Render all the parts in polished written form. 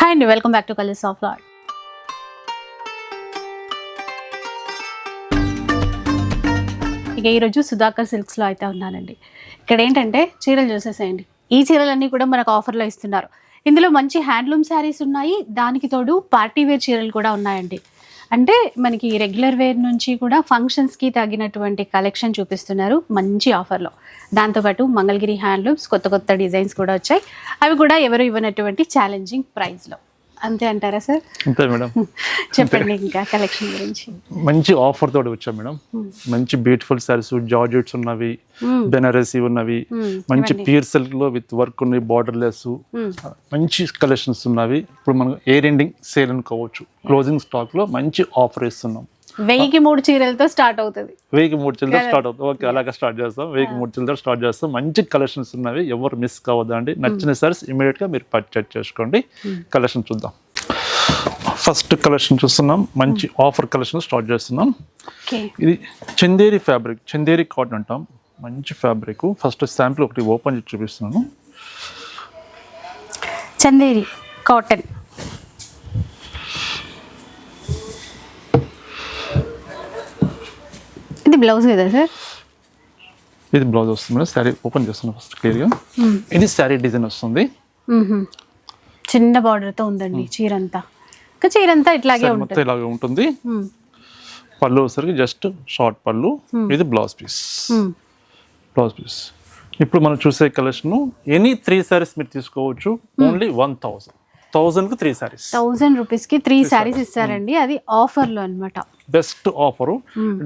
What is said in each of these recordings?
Hi అండి, welcome back to colours of art. ఇక ఈరోజు సుధాకర్ సిల్క్స్లో అయితే ఉన్నానండి. ఇక్కడ ఏంటంటే చీరలు చూసేసేయండి. ఈ చీరలన్నీ కూడా మనకు ఆఫర్లో ఇస్తున్నారు. ఇందులో మంచి హ్యాండ్లూమ్ శారీస్ ఉన్నాయి, దానికి తోడు పార్టీ వేర్ చీరలు కూడా ఉన్నాయండి. అంటే మనకి రెగ్యులర్ వేర్ నుంచి కూడా ఫంక్షన్స్కి తగినటువంటి కలెక్షన్ చూపిస్తున్నారు మంచి ఆఫర్లో. దాంతోపాటు మంగళగిరి హ్యాండ్లూమ్స్ కొత్త కొత్త డిజైన్స్ కూడా వచ్చాయి. అవి కూడా ఎవరు ఇవ్వనటువంటి ఛాలెంజింగ్ ప్రైస్లో. అంతే అంటారా సార్? అంతే మేడం. చెప్పండి ఇంకా కలెక్షన్ గురించి. మంచి ఆఫర్ తోటి వచ్చాం మేడం. మంచి బ్యూటిఫుల్ సారీస్, జార్జెట్స్ ఉన్నవి, బెనారసీ ఉన్నవి, మంచి ప్యూర్ సిల్క్ లో విత్ వర్క్ ఉన్నవి, బార్డర్ లెస్ మంచి కలెక్షన్స్ ఉన్నవి. ఇప్పుడు మనం ఎయిర్ ఎండింగ్ సేల్ అనుకోవచ్చు. క్లోజింగ్ స్టాక్ లో మంచి ఆఫర్ ఇస్తున్నాం. 1003 చీరలతో స్టార్ట్ అవుతుంది. 1003 చీరలతో స్టార్ట్ అవుతుంది. ఓకే, అలాగే స్టార్ట్ చేస్తాం. 1003 చీరలతో స్టార్ట్ చేస్తాం. మంచి కలెక్షన్స్ ఉన్నవి, ఎవరు మిస్ కావద్దండి. నచ్చిన సారీస్ ఇమీడియట్ గా మీరు పర్చేజ్ చేసుకోండి. కలెక్షన్ చూద్దాం. ఫస్ట్ కలెక్షన్ చూస్తున్నాం. మంచి ఆఫర్ కలెక్షన్ స్టార్ట్ చేస్తున్నాం. ఇది చందేరి ఫ్యాబ్రిక్, చందేరి కాటన్ అంటాం. మంచి ఫ్యాబ్రిక్. ఫస్ట్ శాంపుల్ ఒకటి ఓపెన్ చేసి చూపిస్తున్నాను. చందేరి కాటన్. ఇది బ్లౌజ్ కదా సార్? ఇది బ్లౌజ్ వస్తుంది మేడం. శారీ ఓపెన్ చేస్తున్నాం ఫస్ట్ క్లియర్గా. ఇది శారీ డిజైన్ వస్తుంది. చిన్న బార్డర్తో ఉందండి చీరంతా. ఇంకా చీరంతా ఇట్లాగే ఉంటుంది. ఇలాగే ఉంటుంది. పళ్ళు వచ్చేసరికి జస్ట్ షార్ట్ పళ్ళు. ఇది బ్లౌజ్ పీస్. Blouse piece. ఇప్పుడు మనం చూసే కలెక్షన్ ఎనీ 3 సారీస్ మీరు తీసుకోవచ్చు. ఓన్లీ 1000 కు 3 సారీస్. 1000 రూపీస్కి 3 సారీస్ ఇస్తారండి. అది ఆఫర్లో అనమాట. Best offer.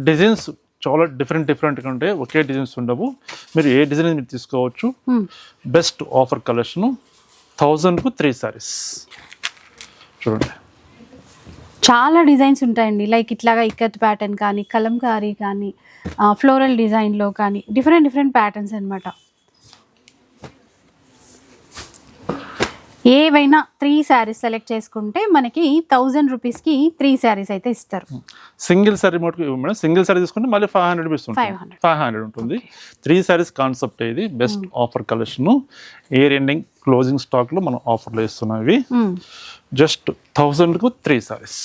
డిజైన్స్ చాలా డిఫరెంట్గా ఉంటాయి. ఒకే డిజైన్స్ ఉండవు. మీరు ఏ డిజైన్ మీరు తీసుకోవచ్చు. Best offer collection. 1000 కు 3 సారీస్. చూడండి, చాలా డిజైన్స్ ఉంటాయండి. లైక్ ఇట్లాగా ఇక్కత్ ప్యాటర్న్ కానీ, కలంకారీ కానీ, ఫ్లోరల్ డిజైన్లో కానీ డిఫరెంట్ ప్యాటర్న్స్ అనమాట. ఏవైనా 3 శారీస్ సెలెక్ట్ చేసుకుంటే మనకి 1000 రూపీస్కి 3 శారీస్ అయితే ఇస్తారు. సింగిల్ సారీ మటుకు మేడం. సింగిల్ సారీ తీసుకుంటే మళ్ళీ 500 రూపీస్ ఉంటుంది. 500 ఉంటుంది. 3 సారీస్ కాన్సెప్ట్ ఇది. Best offer collection. Year ending closing stock లో మనం ఆఫర్లో ఇస్తున్నాం. ఇవి జస్ట్ 1000 కు 3 సారీస్.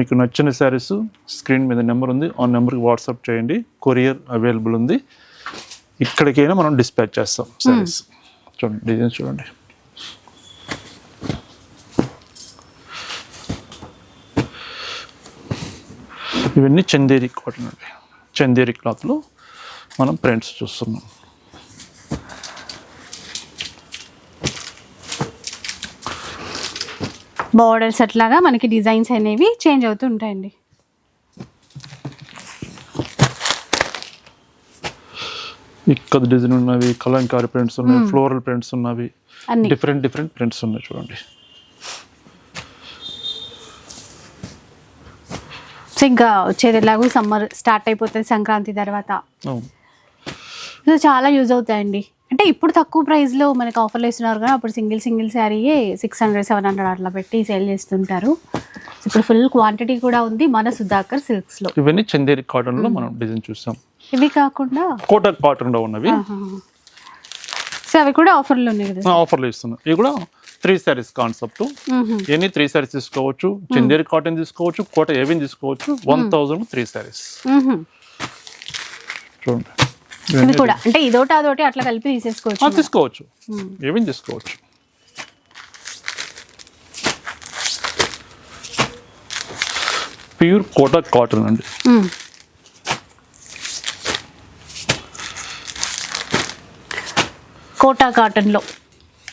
మీకు నచ్చిన శారీస్ స్క్రీన్ మీద నెంబర్ ఉంది. ఆ నెంబర్కి వాట్సాప్ చేయండి. కొరియర్ అవైలబుల్ ఉంది. ఇక్కడికైనా మనం డిస్పాచ్ చేస్తాం శారీస్. చూడండి, డిజైన్స్ చూడండి. ఇవన్నీ చందేరి కాటన్ అండి. చందేరి క్లాత్లో మనం ప్రింట్స్ చూస్తున్నాం. బార్డర్స్ అట్లాగా మనకి డిజైన్స్ అనేవి చేంజ్ అవుతూ ఉంటాయండి. ఇక్కడ డిజైన్ ఉన్నవి, కలంకారీ ప్రింట్స్ ఉన్నవి, ఫ్లోరల్ ప్రింట్స్ ఉన్నవి, డిఫరెంట్ ప్రింట్స్ ఉన్నాయి. చూడండి, ఇంకా వచ్చేది ఎలాగో సమ్మర్ స్టార్ట్ అయిపోతుంది సంక్రాంతి తర్వాత. చాలా యూజ్ అవుతాయండి. అంటే ఇప్పుడు తక్కువ ప్రైస్లో మనకి ఆఫర్లు ఇస్తున్నారు కానీ అప్పుడు సింగిల్ శారీయే 600-700 అట్లా పెట్టి సేల్ చేస్తుంటారు. ఇప్పుడు ఫుల్ క్వాంటిటీ కూడా ఉంది మన సుధాకర్ సిల్క్స్లో. ఇవన్నీ చందేరి కాటన్లో మనం డిజైన్ చూసాం. ఇవి కాకుండా కోటా కాటన్లో ఉన్నవి. సో అవి కూడా ఆఫర్లో ఉన్నాయి కదా? ఆఫర్లో ఇస్తున్నాం. ఇవి కూడా 3 సారీస్ కాన్సెప్ట్. ఎన్ని 3 సారీస్ తీసుకోవచ్చు. చందేరి కాటన్ తీసుకోవచ్చు, కోట ఏవిన్ తీసుకోవచ్చు. 1000 కు 3 సారీస్. చూడండి, ఇవి కూడా అంటే ఇదోటి అదోటి అట్లా కలిపి తీసుకోవచ్చు. ఏవిన్ తీసుకోవచ్చు. ప్యూర్ కోటా కాటన్ అండి. కోటా కాటన్లో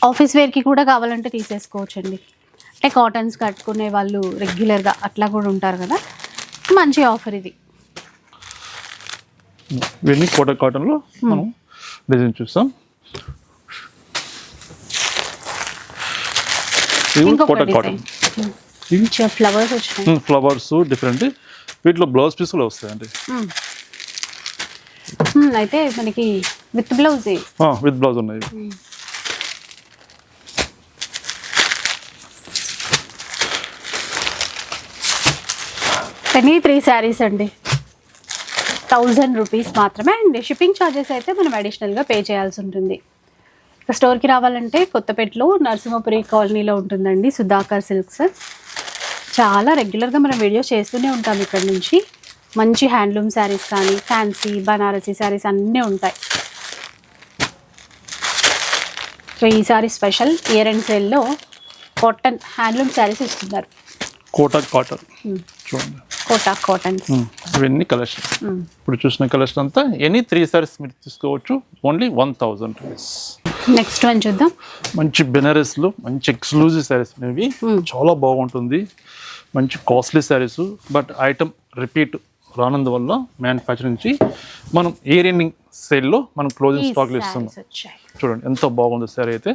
ఆఫీస్ వేర్కి కూడా కావాలంటే తీసేసుకోవచ్చు అండి. అంటే కాటన్స్ కట్టుకునే వాళ్ళు రెగ్యులర్గా అట్లా కూడా ఉంటారు కదా. మంచి ఆఫర్ ఇది. ఇవన్నీ కోటా కాటన్లో మనం డిజైన్ చూస్తాం. కోటా కాటన్ ఫ్లవర్స్ వచ్చినాయి. Flowers different. వీటిలో బ్లౌజ్ పీసులు వస్తాయండి. అయితే మనకి విత్ బ్లౌజ్ ఉన్నాయి. ఎనీ 3 శారీస్ అండి. 1000 రూపీస్ మాత్రమే. అండ్ షిప్పింగ్ ఛార్జెస్ అయితే మనం అడిషనల్గా పే చేయాల్సి ఉంటుంది. స్టోర్కి రావాలంటే కొత్తపేటలో నరసింహపురి కాలనీలో ఉంటుందండి సుధాకర్ సిల్క్స్. చాలా రెగ్యులర్గా మనం వీడియోస్ చేస్తూనే ఉంటాం ఇక్కడ నుంచి. మంచి హ్యాండ్లూమ్ శారీస్ కానీ ఫ్యాన్సీ బనారసీ శారీస్ అన్నీ ఉంటాయి. సో ఈసారి స్పెషల్ ఇయర్ అండ్ సేల్లో కాటన్ హ్యాండ్లూమ్ శారీస్ ఇస్తున్నారు. కోటా కాటన్ చూడండి, కోటా కాటన్స్ ఇవన్నీ కలెక్షన్. ఇప్పుడు చూసిన కలెక్షన్ అంతా ఎనీ 3 సారీస్ మీరు తీసుకోవచ్చు, ఓన్లీ 1000 రూపీస్. నెక్స్ట్ వన్ చూద్దాం. మంచి బెనారస్లో మంచి ఎక్స్క్లూజివ్ శారీస్ అనేవి, చాలా బాగుంటుంది. మంచి costly sarees, but item repeat రానందువల్ల మ్యానుఫ్యాక్చర్ నుంచి మనం ఇయర్ ఎండింగ్ సేల్లో మనం క్లోజింగ్ స్టాక్లు ఇస్తున్నాం. చూడండి ఎంత బాగుంది శారీ అయితే.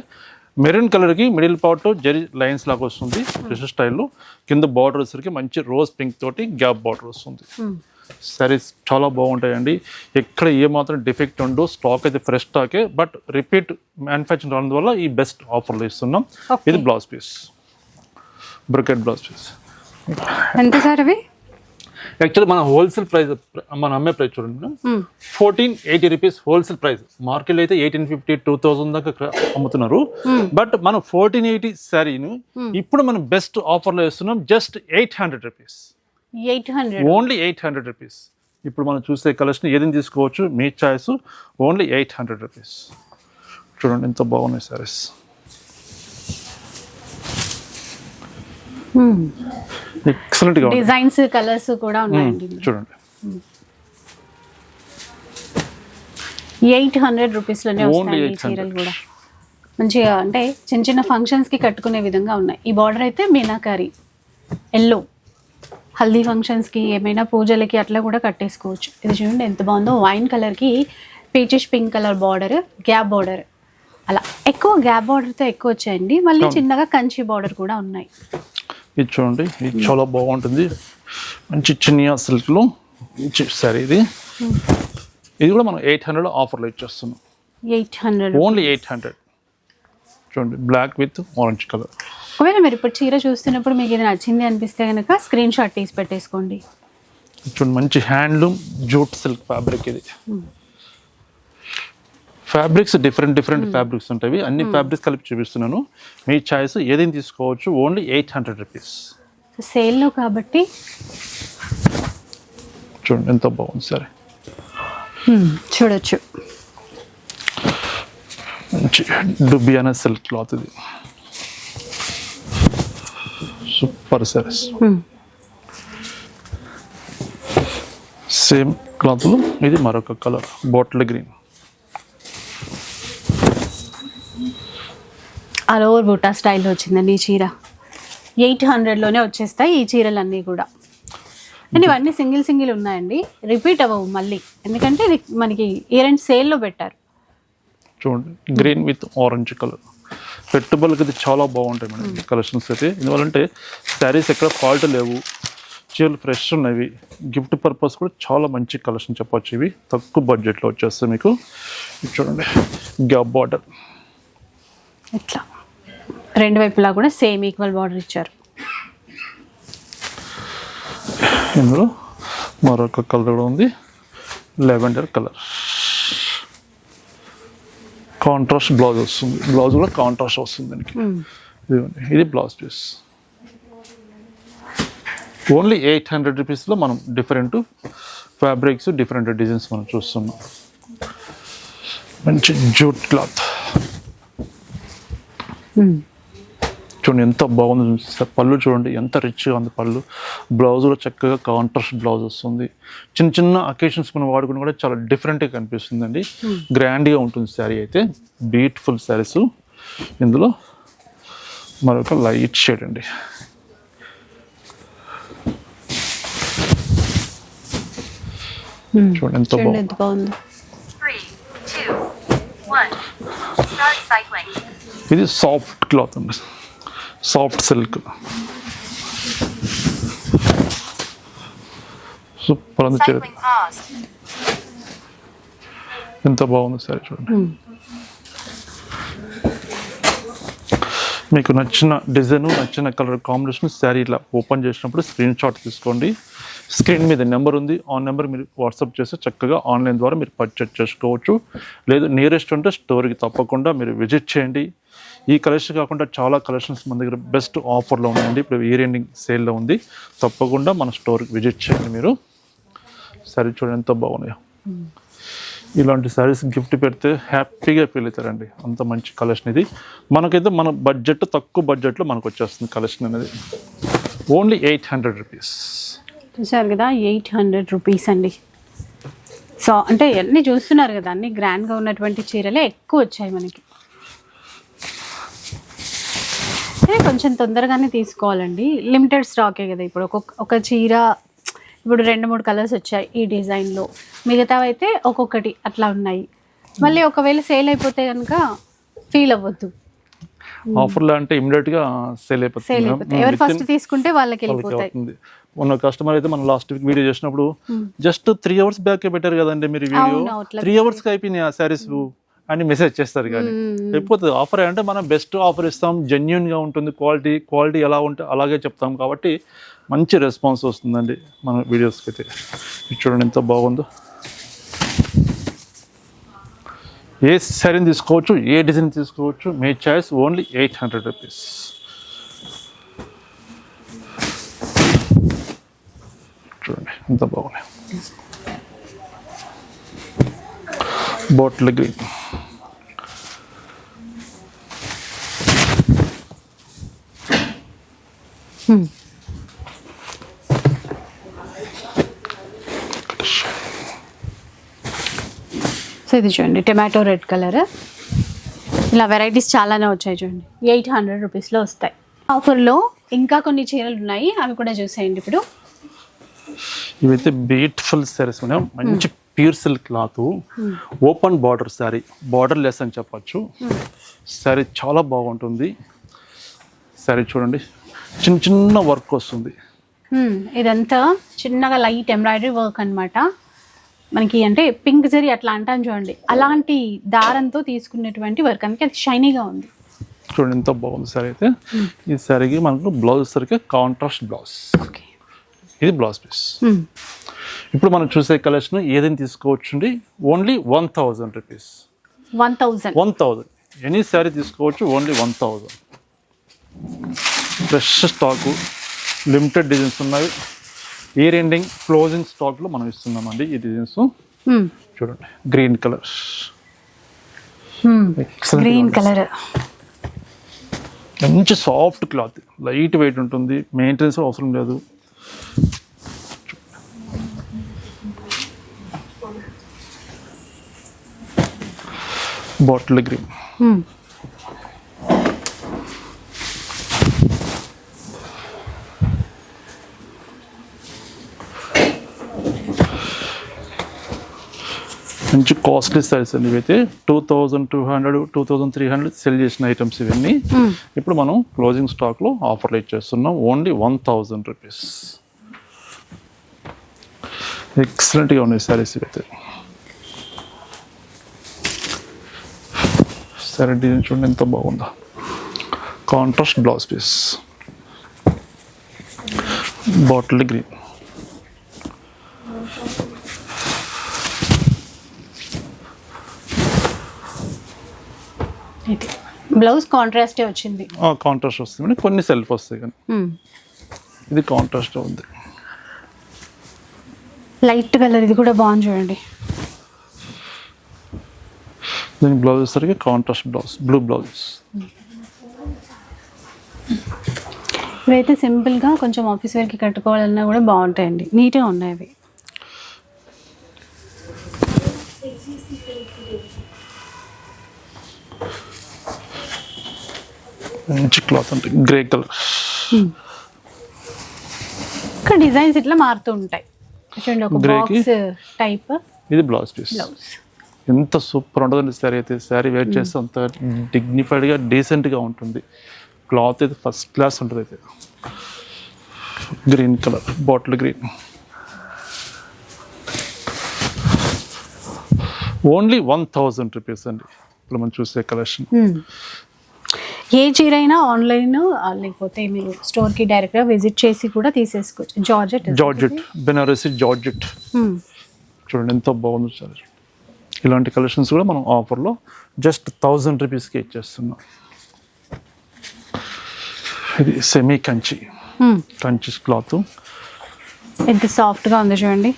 మెరూన్ కలర్కి మిడిల్ పార్ట్ జరీ లైన్స్ లాగా వస్తుంది ఫిష్ స్టైల్లో. కింద బార్డర్ వచ్చరికి మంచి రోజ్ పింక్ తోటి గ్యాప్ బార్డర్ వస్తుంది. శారీస్ చాలా బాగుంటాయండి, ఎక్కడ ఏమాత్రం డిఫెక్ట్ ఉండో. స్టాక్ అయితే ఫ్రెష్ స్టాకే, బట్ రిపీట్ మ్యానుఫ్యాక్చరింగ్ రావడం వల్ల ఈ బెస్ట్ ఆఫర్లో ఇస్తున్నాం. ఇది blouse piece, brocade blouse piece. ఎంత సార్ అవి? యాక్చువల్లీ మన హోల్సేల్ ప్రైస్, మన అమ్మే ప్రైస్ చూడండి 1480 రూపీస్ హోల్సేల్ ప్రైస్. మార్కెట్లో అయితే 1850, 2000 దాకా అమ్ముతున్నారు. బట్ మనం 1480 శారీని ఇప్పుడు మనం బెస్ట్ ఆఫర్లో ఇస్తున్నాం, జస్ట్ 800 రూపీస్. 800 only 800 rupees. ఇప్పుడు మనం చూసే కలెక్షన్ ఏదైనా తీసుకోవచ్చు, మీ చాయిస్. Only 800 rupees. చూడండి ఎంత బాగున్నాయి శారీస్. ఎక్సలెంట్ గా డిజైన్స్ కలర్స్ కూడా ఉన్నాయండి. చూడండి 800 రూపీస్లోనే వస్తాయి ఈ చీరలు కూడా. మంచిగా అంటే చిన్న చిన్న ఫంక్షన్స్కి కట్టుకునే విధంగా ఉన్నాయి. ఈ బార్డర్ అయితే మీనాకారి ఎల్లో, హల్దీ ఫంక్షన్స్కి ఏమైనా పూజలకి అట్లా కూడా కట్టేసుకోవచ్చు. ఇది చూడండి ఎంత బాగుందో. వైన్ కలర్కి peachish pink colour border, gap border, అలా ఎక్కువ గ్యాప్ బార్డర్తో ఎక్కువ వచ్చాయండి. మళ్ళీ చిన్నగా కంచి బార్డర్ కూడా ఉన్నాయి. ఇది చూడండి, ఇది చాలా బాగుంటుంది. మంచి చిన్న సిల్క్లో మంచి శారీ ఇది. ఇది కూడా మనం 800 ఆఫర్లో ఇచ్చేస్తున్నాం. 800 ఓన్లీ 800. చూడండి బ్లాక్ విత్ ఆరెంజ్ కలర్. ఒకవేళ మీరు ఇప్పుడు చీర చూస్తున్నప్పుడు మీకు ఇది నచ్చింది అనిపిస్తే కనుక స్క్రీన్ షాట్ తీసి పెట్టేసుకోండి. చూడండి మంచి హ్యాండ్లూమ్ జూట్ సిల్క్ ఫ్యాబ్రిక్ ఇది. ఫ్యాబ్రిక్స్ డిఫరెంట్ ఫ్యాబ్రిక్స్ ఉంటాయి. అన్ని ఫ్యాబ్రిక్స్ కలిపి చూపిస్తున్నాను, మీ చాయిస్ ఏదైనా తీసుకోవచ్చు. Only 800 rupees. సేల్లో కాబట్టి చూడండి ఎంత బాగుంది సరే. చూడొచ్చు మంచి డుబియానా సిల్క్ క్లాత్ ఇది. సూపర్ సారీస్. సేమ్ క్లాత్లో ఇది మరొక colour bottle green. All over బూటా స్టైల్లో వచ్చిందండి ఈ చీర. 800లోనే వచ్చేస్తాయి ఈ చీరలన్నీ కూడా. అండ్ ఇవన్నీ సింగిల్ ఉన్నాయండి, రిపీట్ అవ్వవు మళ్ళీ, ఎందుకంటే ఇది మనకి ఇయర్ అండ్ సేల్లో పెట్టారు. చూడండి గ్రీన్ విత్ ఆరెంజ్ కలర్. పెట్టుబడులకి ఇది చాలా బాగుంటాయి మేడం ఈ కలెక్షన్స్ అయితే. ఎందువల్లంటే శారీస్ ఎక్కడ ఫాల్ట్ లేవు, చీరలు ఫ్రెష్ ఉన్నవి. గిఫ్ట్ పర్పస్ కూడా చాలా మంచి కలెక్షన్ చెప్పొచ్చు. ఇవి తక్కువ బడ్జెట్లో వచ్చేస్తాయి మీకు. చూడండి గ్యాప్ బార్డర్ ఇట్లా రెండు వైపులా కూడా సేమ్ ఈక్వల్ బార్డర్ ఇచ్చారు. ఇందులో మరొక కలర్ కూడా ఉంది, లెవెండర్ కలర్. కాంట్రాస్ట్ బ్లౌజ్ వస్తుంది, బ్లౌజ్ కూడా కాంట్రాస్ట్ వస్తుంది దానికి. ఇది బ్లౌజ్ పీస్. ఓన్లీ 800 రూపీస్లో మనం డిఫరెంట్ ఫ్యాబ్రిక్స్, డిఫరెంట్ డిజైన్స్ మనం చూస్తున్నాం. మంచి జూట్ క్లాత్. చూడండి ఎంత బాగుంది. పళ్ళు చూడండి ఎంత రిచ్గా ఉంది పళ్ళు. బ్లౌజ్ కూడా చక్కగా కాంట్రాస్ట్ బ్లౌజ్ వస్తుంది. చిన్న అకేషన్స్ మనం వాడుకుని కూడా చాలా డిఫరెంట్గా కనిపిస్తుందండి. గ్రాండ్గా ఉంటుంది శారీ అయితే. బ్యూటిఫుల్ శారీస్. ఇందులో మరొక లైట్ షేడ్ అండి. చూడండి ఎంత బాగుంది. ఇది సాఫ్ట్ క్లాత్ అండి, సాఫ్ట్ సిల్క్. సూపర్ ఉంది చీర. ఎంత బాగుంది సరే చూడండి. మీకు నచ్చిన డిజైన్, నచ్చిన కలర్ కాంబినేషన్ శారీ ఇలా ఓపెన్ చేసినప్పుడు స్క్రీన్ షాట్ తీసుకోండి. స్క్రీన్ మీద నెంబర్ ఉంది, ఆ నెంబర్ మీరు వాట్సాప్ చేస్తే చక్కగా ఆన్లైన్ ద్వారా మీరు పర్చేజ్ చేసుకోవచ్చు. లేదు నియరెస్ట్ ఉంటే స్టోర్కి తప్పకుండా మీరు విజిట్ చేయండి. ఈ కలెక్షన్ కాకుండా చాలా కలెక్షన్స్ మన దగ్గర బెస్ట్ ఆఫర్లో ఉన్నాయండి. ఇప్పుడు ఇయర్ ఎండింగ్ సేల్లో ఉంది. తప్పకుండా మన స్టోర్కి విజిట్ చేయండి. మీరు శారీ చూడండి ఎంత బాగున్నాయో. ఇలాంటి శారీస్ గిఫ్ట్ పెడితే హ్యాపీగా ఫీల్ అవుతారండి. అంత మంచి కలెక్షన్ ఇది. మనకైతే మన బడ్జెట్, తక్కువ బడ్జెట్లో మనకు వచ్చేస్తుంది కలెక్షన్ అనేది. Only 800 rupees. చూసారు కదా, 800 రూపీస్ అండి. సో అంటే అన్నీ చూస్తున్నారు కదా, అన్ని గ్రాండ్గా ఉన్నటువంటి చీరలే ఎక్కువ వచ్చాయి మనకి. కొంచెం తొందరగానే తీసుకోవాలండి, లిమిటెడ్ స్టాకే కదా. ఇప్పుడు ఒక చీర ఇప్పుడు 2-3 కలర్స్ వచ్చాయి ఈ డిజైన్లో, మిగతా అయితే ఒక్కొక్కటి అట్లా ఉన్నాయి. మళ్ళీ ఒకవేళ సేల్ అయిపోతే కనుక ఫీల్ అవ్వద్దు. ఆఫర్లో అంటే ఇమీడియట్గా సేల్ అయిపోతుంది. ఎవరు ఫస్ట్ తీసుకుంటే వాళ్ళకి వెళ్ళిపోతాయి. ఉన్న కస్టమర్ అయితే మనం లాస్ట్ వీక్ వీడియో చేసినప్పుడు జస్ట్ 3 అవర్స్ బ్యాక్ పెట్టారు కదండి మీరు వీడియో, 3 అవర్స్కి అయిపోయినాయి ఆ శారీస్ అని మెసేజ్ చేస్తారు. కానీ అయిపోతుంది ఆఫర్ అంటే మనం బెస్ట్ ఆఫర్ ఇస్తాం, జెన్యున్గా ఉంటుంది, క్వాలిటీ ఎలా ఉంటే అలాగే చెప్తాం. కాబట్టి మంచి రెస్పాన్స్ వస్తుందండి మన వీడియోస్కి అయితే. చూడండి ఎంత బాగుందో. ఏ శారీని తీసుకోవచ్చు, ఏ డిజైన్ తీసుకోవచ్చు, మీ చాయిస్. Only 800 rupees. చూడండి ఎంత బాగున్నాయి. బాటిల్ గ్రీన్, సో ఇది చూడండి టొమాటో రెడ్ కలర్. ఇలా వెరైటీస్ చాలానే వచ్చాయి చూడండి. 800 రూపీస్లో వస్తాయి. ఆఫర్లో ఇంకా కొన్ని చీరలు ఉన్నాయి, అవి కూడా చూసేయండి. ఇప్పుడు ఇవైతే బ్యూటిఫుల్ శారీస్ ఉన్నాయి. మంచి pure silk cloth, open border sari, border less అని చెప్పచ్చు. శారీ చాలా బాగుంటుంది. శారీ చూడండి చిన్న చిన్న వర్క్ వస్తుంది. ఇదంతా చిన్నగా లైట్ ఎంబ్రాయిడరీ వర్క్ అన్నమాట. మనకి అంటే పింక్ జరీ అట్లా అంటాను చూడండి, అలాంటి దారంతో తీసుకున్నటువంటి వర్క్, అందుకే అది షైనీగా ఉంది. చూడండి ఎంత బాగుంది శారీ అయితే. ఈ శారీకి మనకు బ్లౌజ్ సరికి కాంట్రాస్ట్ బ్లౌజ్. ఇది బ్లౌజ్ పీస్. ఇప్పుడు మనం చూసే కలెక్షన్ ఏదైనా తీసుకోవచ్చు. Only 1000 rupees. 1000 ఎనీ శారీ తీసుకోవచ్చు. Only 1000. Fresh stock, limited designs ఉన్నాయి. ఇయర్ ఎండింగ్ క్లోజింగ్ స్టాక్లో మనం ఇస్తున్నామండి ఈ డిజైన్స్. చూడండి గ్రీన్ కలర్, గ్రీన్ కలర్, మంచి సాఫ్ట్ క్లాత్, లైట్ వెయిట్ ఉంటుంది, మెయింటెనెన్స్ అవసరం లేదు. బాటిల్ గ్రీన్, మంచి కాస్ట్లీ సారీస్ అండి. ఇవైతే 2200, 2300 సెల్ చేసిన ఐటమ్స్ ఇవన్నీ. ఇప్పుడు మనం క్లోజింగ్ స్టాక్లో ఆఫర్లు ఇచ్చేస్తున్నాం. Only 1000 rupees. ఎక్సలెంట్గా ఉన్నాయి సారీస్ ఇవైతే. సారీ డిజైన్ చూడండి ఎంత బాగుందో. Contrast blouse piece, bottle green, blouse కాంట్రాస్టే వచ్చింది. కాంట్రాస్ట్ వస్తుంది, కొన్ని సెల్ఫ్ వస్తాయి కానీ ఇది కాంట్రాస్ట్ ఉంది. లైట్ కలర్, ఇది కూడా బాగుంది చూడండి. దీని బ్లౌజ్ వచ్చేసరికి కాంట్రాస్ట్ బ్లౌజ్, బ్లూ బ్లౌజ్. ఇవైతే సింపుల్గా కొంచెం ఆఫీస్ వేర్కి కట్టుకోవాలన్నా కూడా బాగుంటాయండి, నీట్గా ఉన్నాయి అవి. మంచి క్లాత్ అంటే గ్రే కలర్. ఇక్కడ డిజైన్స్ ఇట్లా మారుతూ ఉంటాయి చూడండి. ఒక బాక్స్ టైప్. ఇది బ్లౌజ్ పీస్. ఎంత సూపర్ ఉంటుందండి శారీ అయితే. శారీ వేర్ చేస్తే అంత డిగ్నిఫైడ్గా, డీసెంట్గా ఉంటుంది. క్లాత్ అయితే ఫస్ట్ క్లాస్ ఉంటుంది అయితే. Green colour, bottle green. Only 1000 rupees అండి ఇప్పుడు మనం చూసే కలెక్షన్. ఏ చీర అయినా ఆన్లైన్ లేకపోతే మీరు స్టోర్కి డైరెక్ట్గా విజిట్ చేసి కూడా తీసేసుకోవచ్చు. జార్జెట్ బెనారసి జార్జెట్ చూడండి ఎంత బాగుంది సార్. ఇలాంటి కలెక్షన్స్ కూడా మనం ఆఫర్లో జస్ట్ 1000 రూపీస్కి ఇచ్చేస్తున్నాం. ఇది సెమీ కంచి క్లాత్ ఎంత సాఫ్ట్గా ఉంది చూడండి,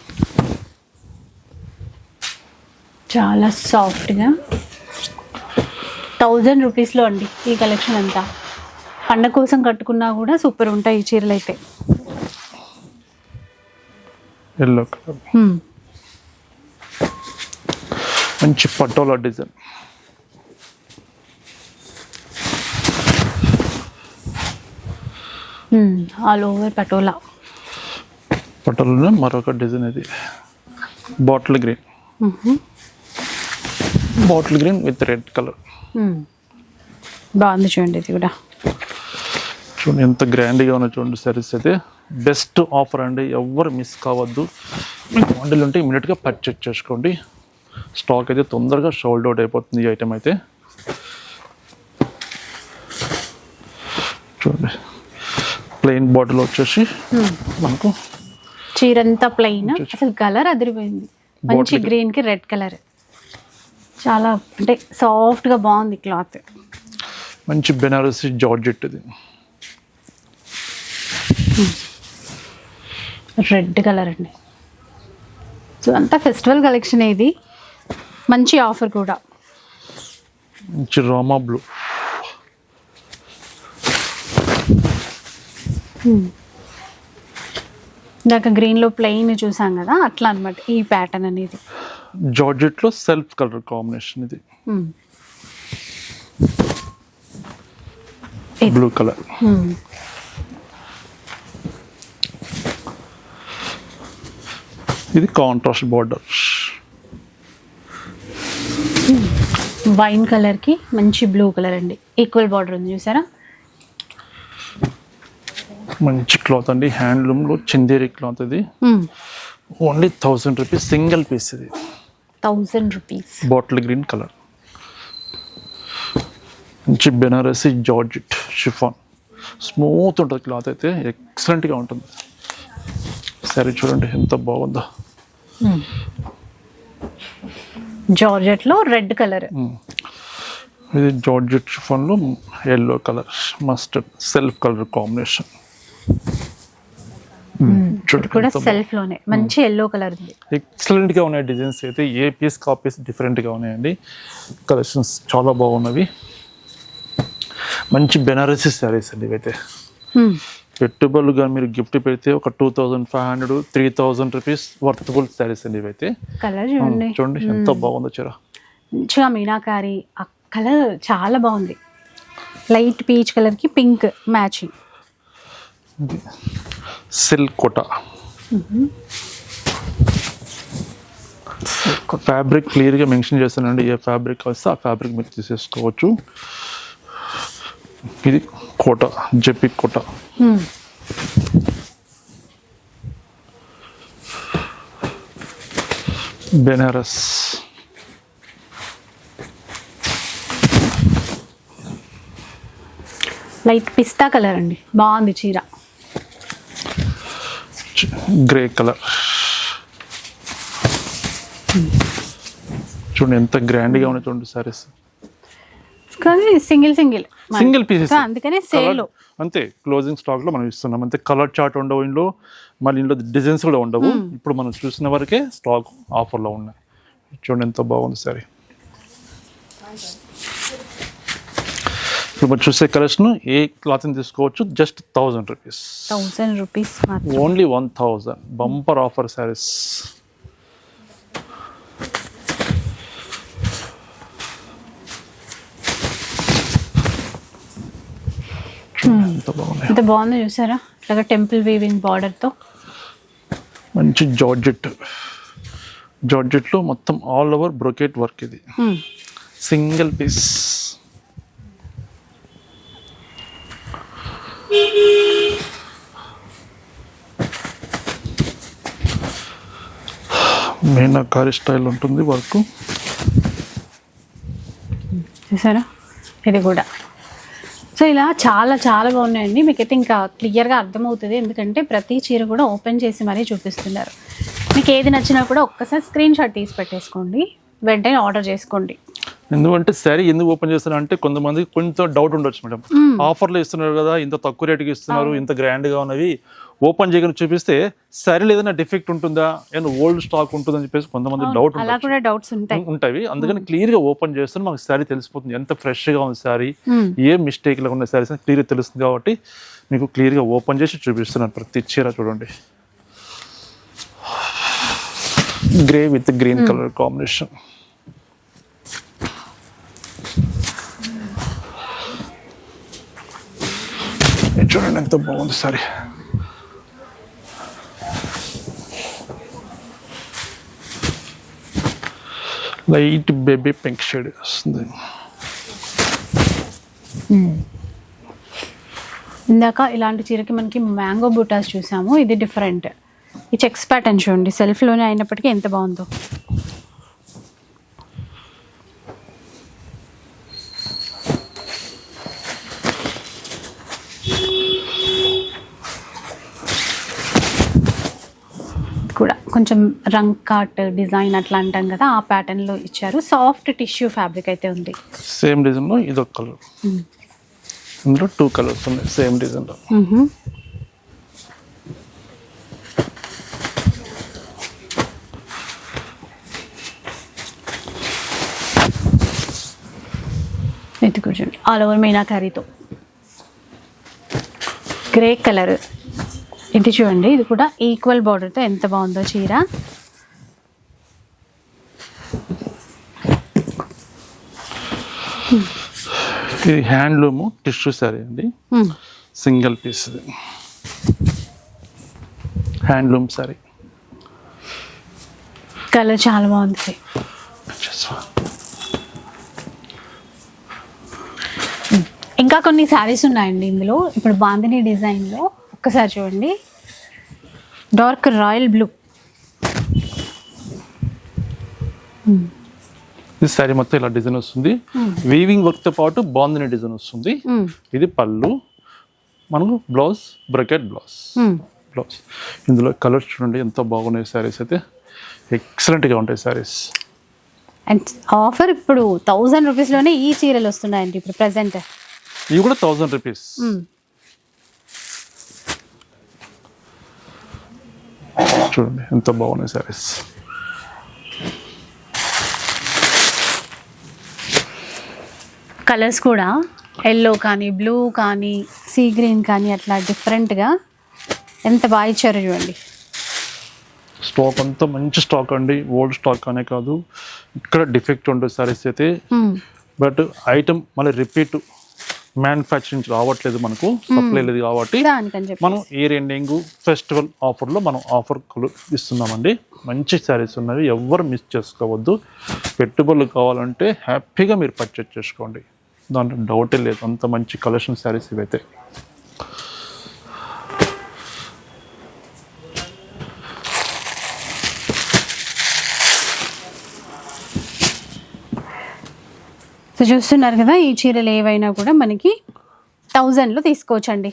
చాలా సాఫ్ట్గా. 1000 రూపీస్లో అండి ఈ కలెక్షన్ అంతా. పండగ కోసం కట్టుకున్నా కూడా సూపర్ ఉంటాయి ఈ చీరలు అయితే. ఎల్లో కలర్ మంచి patola design. All over patola. పటోలాలో మరొక డిజైన్ ఇది bottle green with red colour. బాగుంది చూడండి ఇది కూడా. చూడండి ఎంత గ్రాండ్గా ఉన్న చూడండి సారీస్ అయితే. బెస్ట్ ఆఫర్ అండి, ఎవరు మిస్ కావద్దు. మీకు వండలు ఉంటే ఇమీడియట్గా పర్చేజ్ చేసుకోండి. స్టాక్ అయితే తొందరగా సోల్డ్ అవుట్ అయిపోతుంది ఈ ఐటమ్ అయితే. చూడండి ప్లెయిన్ బాటిల్ వచ్చేసి మనకు చీరంతా ప్లెయిన్. అసలు కలర్ అదిరిపోయింది, మంచి గ్రీన్ కి రెడ్ కలర్. చాలా అంటే సాఫ్ట్ గా బాగుంది క్లాత్. మంచి బెనారసి జార్జెట్ ఇది. రెడ్ కలర్ అండి. సో అంతా ఫెస్టివల్ కలెక్షన్ ఇది. మంచి ఆఫర్ కూడా. మంచి రామా బ్లూ. ఇందాక గ్రీన్లో ప్లెయిన్ చూసాం కదా, అట్లా అనమాట ఈ ప్యాటర్న్ అనేది. జార్జెట్లో సెల్ఫ్ కలర్ కాంబినేషన్ ఇది. Blue colour. ఇది కాంట్రాస్ట్ బార్డర్. వైన్ కలర్ కి మంచి బ్లూ కలర్ అండి, ఈక్వల్ బార్డర్ ఉంది చూసారా. మంచి క్లాత్ అండి, హ్యాండ్లూమ్లో చందేరి క్లాత్ ఇది. ఓన్లీ 1000 రూపీస్ సింగిల్ పీస్ ఇది. 1000 రూపీస్. Bottle green colour. మంచి బెనారసి జార్జెట్ షిఫాన్. స్మూత్ ఉంటుంది క్లాత్ అయితే, ఎక్సలెంట్గా ఉంటుంది. సరే చూడండి ఎంత బాగుందో. జార్జెట్లో రెడ్ కలర్. ఇది జార్జెట్ షిఫాన్లో yellow colour, mustard self colour combination. కూడా సెల్ఫ్ లోనే మంచి ఎల్లో కలర్ ఉంది. ఎక్సలెంట్ గా ఉన్నాయి డిజైన్స్ అయితే. ఏ పీస్ కాపీస్ డిఫరెంట్ గా ఉన్నాయండి. కలెక్షన్స్ చాలా బాగున్నవి. మంచి బెనారసి శారీస్ అండి ఇవైతే. పెట్టుబడులుగా మీరు గిఫ్ట్ పెడితే ఒక 2500 3000 రూపీస్ వర్తబుల్ శారీస్ అండి ఇవైతే. కలర్ చూడండి, చూడండి ఎంత బాగుందో చీర. మంచిగా మీనాకారి. ఆ కలర్ చాలా బాగుంది, లైట్ పీచ్ కలర్ కి pink matching. Silk Kota. Fabric క్లియర్గా మెన్షన్ చేస్తానండి, ఏ ఫ్యాబ్రిక్ వస్తే ఆ ఫ్యాబ్రిక్ మీరు తీసేసుకోవచ్చు. ఇది Kota, JP Kota. Benaras. Light pista colour అండి, బాగుంది చీర. Grey colour. చూడండి ఎంత గ్రాండ్గా ఉన్నాయి చూడండి సారీస్. కానీ సింగిల్ పీసెస్, అందుకనే సేల్ అంతే. క్లోజింగ్ స్టాక్ లో మనం ఇస్తున్నాం అంతే. కలర్ చార్ట్ ఉండవు ఇందులో, మళ్ళీ ఇందులో డిజైన్స్ కూడా ఉండవు. ఇప్పుడు మనం చూసిన వరకే స్టాక్ ఆఫర్లో ఉన్నాయి. చూడండి ఎంత బాగుంది సారీ. ఇప్పుడు మనం చూసే కలెక్షన్ ఏ క్లాత్ తీసుకోవచ్చు, just 1000 rupees. 1000 rupees only 1000. Bumper offer saris. ఎంత బాగుందో చూసారా, ఇట్లాగా టెంపుల్ వీవింగ్ బార్డర్ తో. మంచి జార్జెట్ లో మొత్తం ఆల్ ఓవర్ బ్రోకెట్ వర్క్ ఇది. Single piece. మీనాకారి స్టైల్ ఉంటుంది వర్క్. చూసారా, ఇది కూడా సో ఇలా చాలా చాలా బాగున్నాయండి. మీకైతే ఇంకా క్లియర్గా అర్థమవుతుంది, ఎందుకంటే ప్రతి చీర కూడా ఓపెన్ చేసి మరీ చూపిస్తున్నారు. మీకు ఏది నచ్చినా కూడా ఒక్కసారి స్క్రీన్ షాట్ తీసి పెట్టేసుకోండి, వెంటనే ఆర్డర్ చేసుకోండి. ఎందుకంటే శారీ ఎందుకు ఓపెన్ చేస్తున్నారు అంటే కొంతమందికి కొంచెం డౌట్ ఉండొచ్చు మేడం, ఆఫర్లు ఇస్తున్నారు కదా, ఇంత తక్కువ రేటుకి ఇస్తున్నారు, ఇంత గ్రాండ్గా ఉన్నవి ఓపెన్ చేయగానే చూపిస్తే శారీలో ఏదైనా డిఫెక్ట్ ఉంటుందా, ఏదైనా ఓల్డ్ స్టాక్ ఉంటుందని చెప్పేసి కొంతమంది డౌట్ అలా కూడా డౌట్స్ ఉంటాయి. అందుకని క్లియర్గా ఓపెన్ చేస్తే మనకు శారీ తెలిసిపోతుంది, ఎంత ఫ్రెష్గా ఉంది శారీ, ఏ మిస్టేక్లో ఉన్న శారీస్ అని క్లియర్గా తెలుస్తుంది. కాబట్టి మీకు క్లియర్గా ఓపెన్ చేసి చూపిస్తున్నాను. ప్రతి చీర చూడండి, grey with green colour combination. చూడండి ఎంత బాగుంది sorry. Light baby pink shade వస్తుంది. ఇందాక ఇలాంటి చీరకి మనకి మ్యాంగో బూటాస్ చూసాము, ఇది డిఫరెంట్. ఈ చెక్స్ ప్యాటర్న్ చూడండి, సెల్ఫ్లోనే అయినప్పటికీ ఎంత బాగుందో. కూడా కొంచెం రంగ్ కాట్ డిజైన్ అట్లా అంటాం కదా, ఆ ప్యాటర్న్ లో ఇచ్చారు. సాఫ్ట్ టిష్యూ ఫ్యాబ్రిక్ అయితే ఉంది. సేమ్ డిజైన్ లో ఇదొక కలర్, ఇందులో 2 కలర్స్ ఉన్నాయి సేమ్ డిజైన్ లో. ఇది కూర్చోండి, ఆల్ ఓవర్ మీనాకారీతో గ్రే కలర్. ఇది చూడండి, ఇది కూడా ఈక్వల్ బార్డర్తో ఎంత బాగుందో చీర. ఇది హ్యాండ్లూమ్ టిష్యూ సారీ అండి, single piece handloom sari. Colour చాలా బాగుంది. ఇంకా కొన్ని శారీస్ ఉన్నాయండి ఇందులో. ఇప్పుడు బాందిని డిజైన్లో ఒక్కసారి చూడండి, డార్క్ రాయల్ బ్లూ. ఈ సారీ మొత్తం ఇలా డిజైన్ వస్తుంది, వీవింగ్ వర్క్ తో పాటు బాందిని డిజైన్ వస్తుంది. ఇది పళ్ళు, మనకు బ్లౌజ్ బ్రకెట్ బ్లౌజ్. ఇందులో కలర్స్ చూడండి ఎంత బాగున్నాయి శారీస్, అయితే ఎక్సలెంట్గా ఉంటాయి శారీస్. అండ్ ఆఫర్ ఇప్పుడు 1000 రూపీస్లోనే ఈ చీరలు వస్తున్నాయండి ఇప్పుడు ప్రెసెంట్. ఇవి కూడా 1000 రూపీస్. చూడండి ఎంత బాగున్నాయి శారీస్. కలర్స్ కూడా ఎల్లో కానీ బ్లూ కానీ సీ గ్రీన్ కానీ అట్లా డిఫరెంట్గా ఎంత బాగా ఇచ్చారో చూడండి. స్టాక్ అంతా మంచి స్టాక్ అండి, ఓల్డ్ స్టాక్ అనే కాదు, ఇక్కడ డిఫెక్ట్ ఉంటుంది సారీస్ అయితే. బట్ ఐటమ్ మళ్ళీ రిపీట్ మ్యానుఫ్యాక్చరింగ్ రావట్లేదు, మనకు సప్లై లేదు. కాబట్టి మనం ఇయర్ ఎండింగ్ ఫెస్టివల్ ఆఫర్లో మనం ఆఫర్ ఇస్తున్నామండి. మంచి శారీస్ ఉన్నవి, ఎవ్వరు మిస్ చేసుకోవద్దు. పెట్టుబడులు కావాలంటే హ్యాపీగా మీరు పర్చేజ్ చేసుకోండి, దాంట్లో డౌటే లేదు. అంత మంచి కలెక్షన్ శారీస్ ఇవైతే. సో చూస్తున్నారు కదా, ఈ చీరలు ఏవైనా కూడా మనకి 1000లో తీసుకోవచ్చండి.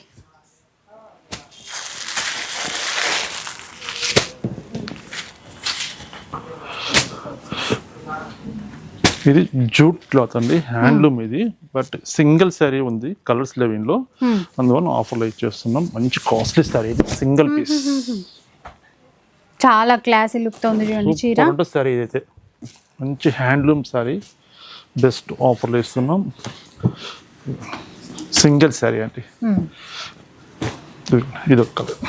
ఇది జూట్ క్లాత్ అండి, హ్యాండ్లూమ్ ఇది. బట్ సింగిల్ శారీ ఉంది, కలర్స్ లెవెన్లో, అందువల్ల ఆఫర్లో ఇచ్చేస్తున్నాం. మంచి కాస్ట్లీ శారీ, సింగిల్ పీస్, చాలా క్లాసీ లుక్ తో ఉంది చూడండి చీర. శారీ ఇదైతే మంచి హ్యాండ్లూమ్ శారీ, బెస్ట్ ఆఫర్లో ఇస్తున్నాం. సింగిల్ శారీ అండి, ఇదొక కలర్.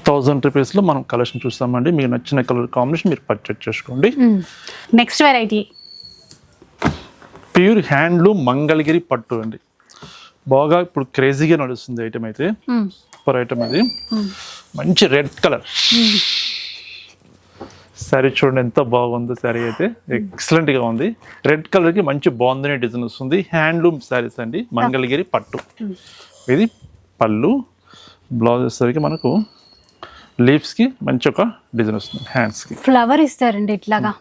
1000 రూపీస్లో మనం కలెక్షన్ చూస్తామండి. మీకు నచ్చిన కలర్ కాంబినేషన్ మీరు పర్చేజ్ చేసుకోండి. Next variety pure handloom Mangalagiri పట్టు అండి, బాగా ఇప్పుడు క్రేజీగా నడుస్తుంది ఐటమ్ అయితే. సూపర్ ఐటమ్ ఇది, మంచి రెడ్ కలర్ శారీ. చూడండి ఎంత బాగుందో శారీ అయితే, ఎక్సలెంట్గా ఉంది. రెడ్ కలర్కి మంచి బాగుందనే డిజైన్ వస్తుంది. హ్యాండ్లూమ్ శారీస్ అండి, మంగళగిరి పట్టు. ఇది పళ్ళు, బ్లౌజ్ వచ్చేసరికి మనకు లీవ్స్కి మంచి ఒక డిజైన్ వస్తుంది. హ్యాండ్స్కి ఫ్లవర్ ఇస్తారండి ఇట్లాగా,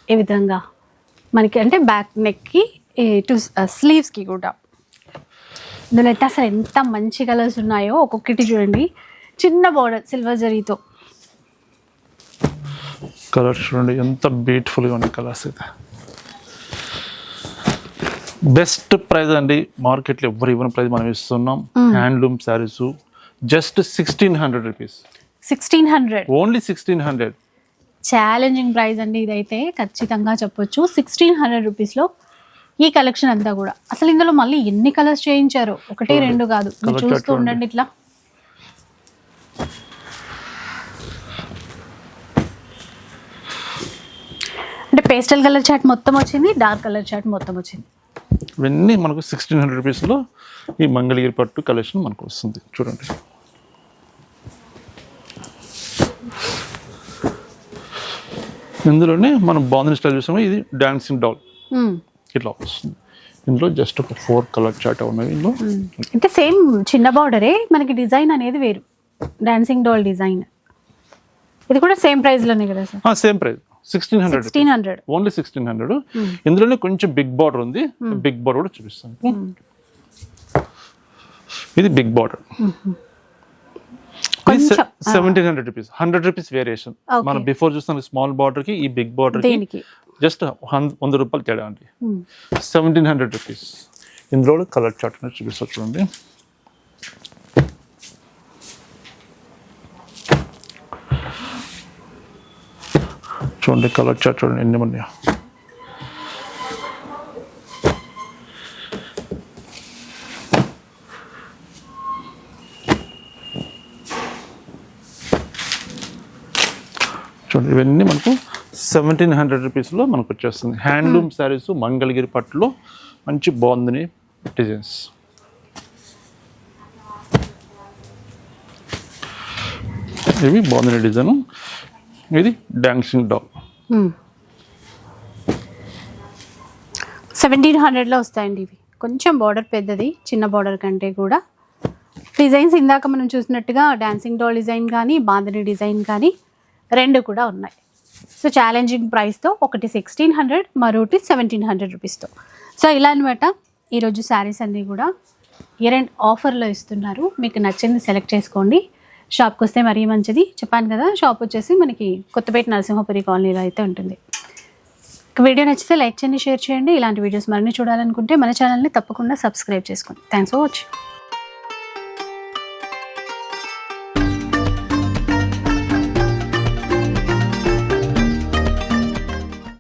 ఈ విధంగా మనకి అంటే బ్యాక్ నెక్కి టు స్లీవ్స్కి కూడా. ఇందులో అయితే అసలు ఎంత మంచి కలర్స్ ఉన్నాయో ఒక్కొక్కటి చూడండి. చిన్న బార్డర్ సిల్వర్ జరీతో. కలర్స్ చూడండి ఎంత బ్యూటిఫుల్గా ఉన్నాయి కలర్స్ అయితే. బెస్ట్ ప్రైస్ అండి, మార్కెట్లో ఎవరు ఇవ్వని ప్రైస్ మనం ఇస్తున్నాం. Handloom saris just 1600 rupees. 1600 only 1600. Challenging price అండి ఇదైతే ఖచ్చితంగా చెప్పొచ్చు. 1600 రూపీస్లో ఈ కలెక్షన్ అంతా కూడా. అసలు ఇందులో మళ్ళీ ఎన్ని కలర్స్ చేయించారు, ఒకటి రెండు కాదు. మీరు చూస్తూ ఉండండి ఇట్లా. అంటే పేస్టల్ కలర్ చాట్ మొత్తం వచ్చింది, డార్క్ కలర్ చాట్ మొత్తం వచ్చింది. ఇవన్నీ మనకు 1600 రూపీస్లో ఈ మంగళగిరి పట్టు కలెక్షన్ మనకు వస్తుంది. చూడండి ఇందులోనే మనం బాందిని స్టైల్ చూసాము. ఇది డాన్సింగ్ డాల్ ఇట్లా వస్తుంది. ఇందులో జస్ట్ ఒక 4 కలర్ చాట్ ఉన్నాయి. ఇందులో అంటే సేమ్ చిన్న బార్డరే, మనకి డిజైన్ అనేది వేరు. Dancing doll design. ఇది కూడా సేమ్ ప్రైస్లోనే కదా సార్? Same price 1600. ఓన్లీ 1600. ఇందులోనే కొంచెం బిగ్ బార్డర్ ఉంది. బిగ్ బార్డర్ కూడా చూపిస్తాను. ఇది big border. 1700 rupees. 100 rupees variation. మనం బిఫోర్ చూస్తున్న స్మాల్ బార్డర్ కి ఈ బిగ్ బార్డర్ కి జస్ట్ 100 రూపాయలు తేడా అండి. 1700 రూపీస్. ఇందులో కలర్ చార్ట్ చూపిస్తా చూడండి. చూడండి కలర్ చార్ట్ చూడండి ఎన్ని ఉన్నాయో. చూడండి ఇవన్నీ మనకు 1700 రూపీస్లో మనకు వచ్చేస్తుంది. హ్యాండ్లూమ్ శారీస్ మంగళగిరి పట్టులో మంచి బాగుంది డిజైన్స్. ఇవి బాగుంది డిజైన్. ఇది డాన్సింగ్ డాల్. 1700లో వస్తాయండి ఇవి. కొంచెం బార్డర్ పెద్దది, చిన్న బార్డర్ కంటే కూడా. డిజైన్స్ ఇందాక మనం చూసినట్టుగా డాన్సింగ్ డాల్ డిజైన్ కానీ బాందిని డిజైన్ కానీ రెండు కూడా ఉన్నాయి. సో ఛాలెంజింగ్ ప్రైస్తో ఒకటి 1600, మరొకటి 1700 రూపీస్తో. సో ఇలా అనమాట ఈరోజు శారీస్ అన్నీ కూడా ఇయర్ అండ్ ఆఫర్లో ఇస్తున్నారు. మీకు నచ్చింది సెలెక్ట్ చేసుకోండి. షాప్కి వస్తే మరీ మంచిది. చెప్పాను కదా, షాప్ వచ్చేసి మనకి కొత్తపేట నరసింహపురి కాలనీలో అయితే ఉంటుంది. వీడియో నచ్చితే లైక్ చేయండి, షేర్ చేయండి. ఇలాంటి వీడియోస్ మరిన్ని చూడాలనుకుంటే మన ఛానల్ని తప్పకుండా సబ్స్క్రైబ్ చేసుకోండి. Thanks for watching.